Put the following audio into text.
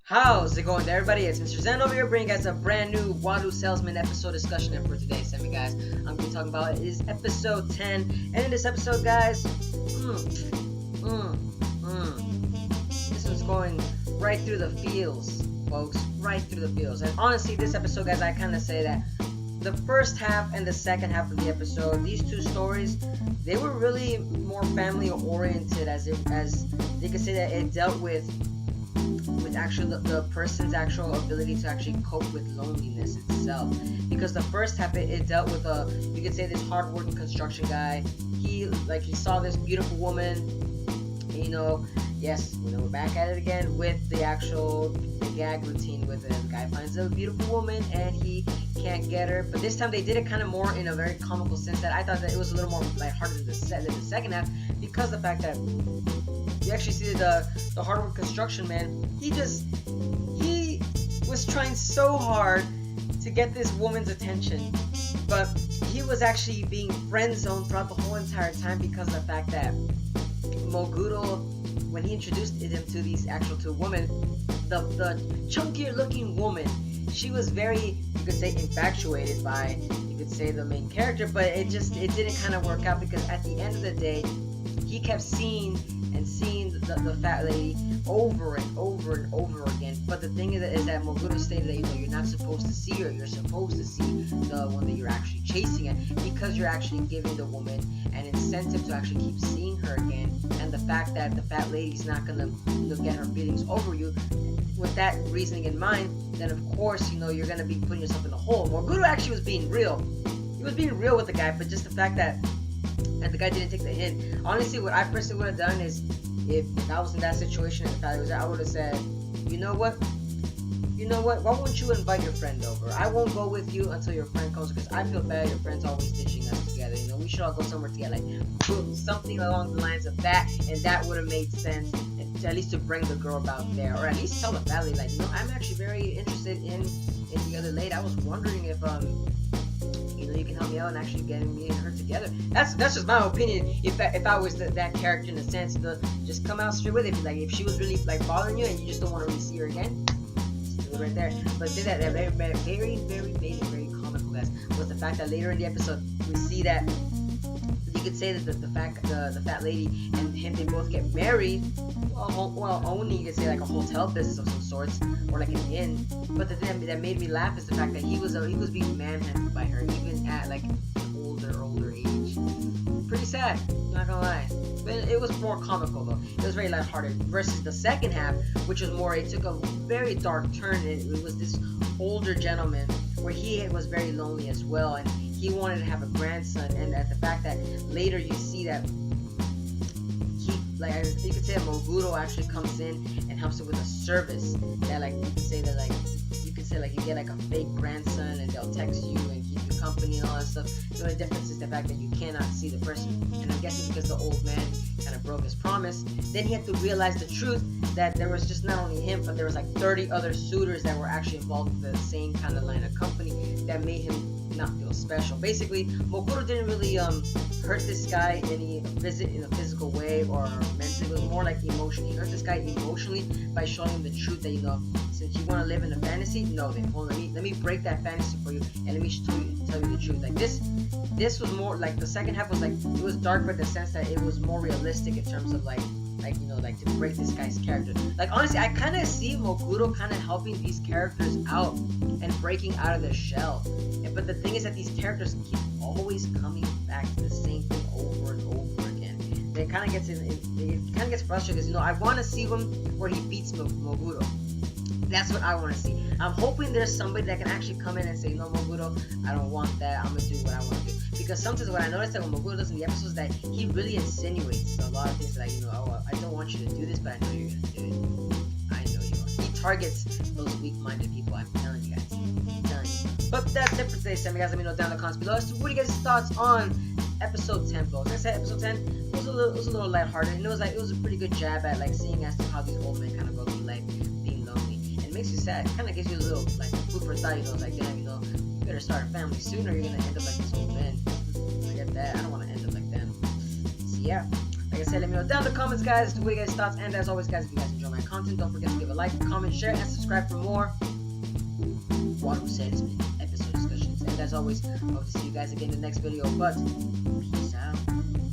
How's it going there, everybody? It's Mr. Zen over here bringing you guys a brand new Waldo Salesman episode discussion. And for today's semi, guys, I'm going to be talking about is episode 10. And in this episode, guys, this one's going right through the feels, folks. Right through the feels. And honestly, this episode, guys, I kind of say that the first half and the second half of the episode, these two stories, they were really more family oriented, as they could say that it dealt with actually the person's actual ability to actually cope with loneliness itself. Because the first half it dealt with you could say this hardworking construction guy. He saw this beautiful woman, yes, we're back at it again with the gag routine with it. The guy finds a beautiful woman and he can't get her, but this time they did it kind of more in a very comical sense that I thought that it was a little more lighthearted than the second half, because the fact that you actually see the hardwood construction man, he was trying so hard to get this woman's attention, but he was actually being friend zoned throughout the whole entire time because of the fact that Moguro, when he introduced him to these actual two women, the chunkier looking woman, she was very, you could say, infatuated by, you could say, the main character, but it didn't kind of work out, because at the end of the day, he kept seeing the fat lady over and over and over again. But the thing is that Moguro stated that you're not supposed to see her, you're supposed to see the one that you're actually chasing at, because you're actually giving the woman an incentive to actually keep seeing her again. And the fact that the fat lady's not gonna get her feelings over you, with that reasoning in mind, then of course you're gonna be putting yourself in a hole. Moguro actually was being real. He was being real with the guy, but just the fact that the guy didn't take the hint. Honestly, what I personally would have done is, if I was in that situation and the fact was there, I would have said, you know what? Why won't you invite your friend over? I won't go with you until your friend comes, because I feel bad. Your friend's always ditching us together. We should all go somewhere together. Boom, something along the lines of that, and that would have made sense. At least to bring the girl about there, or at least tell the family, I'm actually very interested in the other lady. I was wondering if you can help me out and actually getting me and her together. That's just my opinion. If I was that character, in a sense, to just come out straight with it. If she was really bothering you and you just don't want to really see her again, just do it right there. But did that very made it very comical, guys. Was the fact that later in the episode we see that you could say that the fat lady and him, they both get married. Well, only you could say a hotel business of some sorts, or an inn. But the thing that made me laugh is the fact that he was being manhandled by her, even at an older age. Pretty sad, not gonna lie. But it was more comical though. It was very lighthearted. Versus the second half, which was more, it took a very dark turn. It was this older gentleman where he was very lonely as well, and he wanted to have a grandson. And at the fact that later you see that you could say that Moguro actually comes in and helps him with a service that you get a fake grandson, and they'll text you and keep you company and all that stuff. The only difference is the fact that you cannot see the person. And I'm guessing because the old man kind of broke his promise, then he had to realize the truth that there was just not only him, but there was 30 other suitors that were actually involved with the same kind of line of company that made him not feel special. Basically, Moguro didn't really hurt this guy in a physical way or mentally. It was more like emotion. He hurt this guy emotionally by showing him the truth that since you want to live in a fantasy, no, then hold on, let me break that fantasy for you and let me tell you the truth. This was more the second half was it was dark, but in the sense that it was more realistic in terms of to break this guy's character. Honestly, I kind of see Moguro kind of helping these characters out and breaking out of their shell. But the thing is that these characters keep always coming back to the same thing over and over again. It kind of gets frustrating, because I want to see him where he beats Moguro. That's what I want to see. I'm hoping there's somebody that can actually come in and say, no, Moguro, I don't want that. I'm going to do what I want to do. Because sometimes what I noticed that when Moguro does in the episodes, that he really insinuates a lot of things I don't want you to do this, but I know you're going to do it. I know you are. He targets those weak-minded people. I'm telling you guys. But that's it for today, guys. Let me know down in the comments below as to what you guys' thoughts on episode 10, folks. Like I said, episode 10 was a little lighthearted, and it was a pretty good jab at seeing as to how these old men kind of go through life being lonely. And it makes you sad. It kind of gives you a little food for thought. Damn, you better start a family soon, or you're gonna end up like this old man. Forget that. I don't want to end up like them. So yeah. Like I said, let me know down in the comments, guys, what you guys' thoughts. And as always, guys, if you guys enjoy my content, don't forget to give a like, comment, share, and subscribe for more Water Salesman episode discussions. And as always, I hope to see you guys again in the next video. But peace out.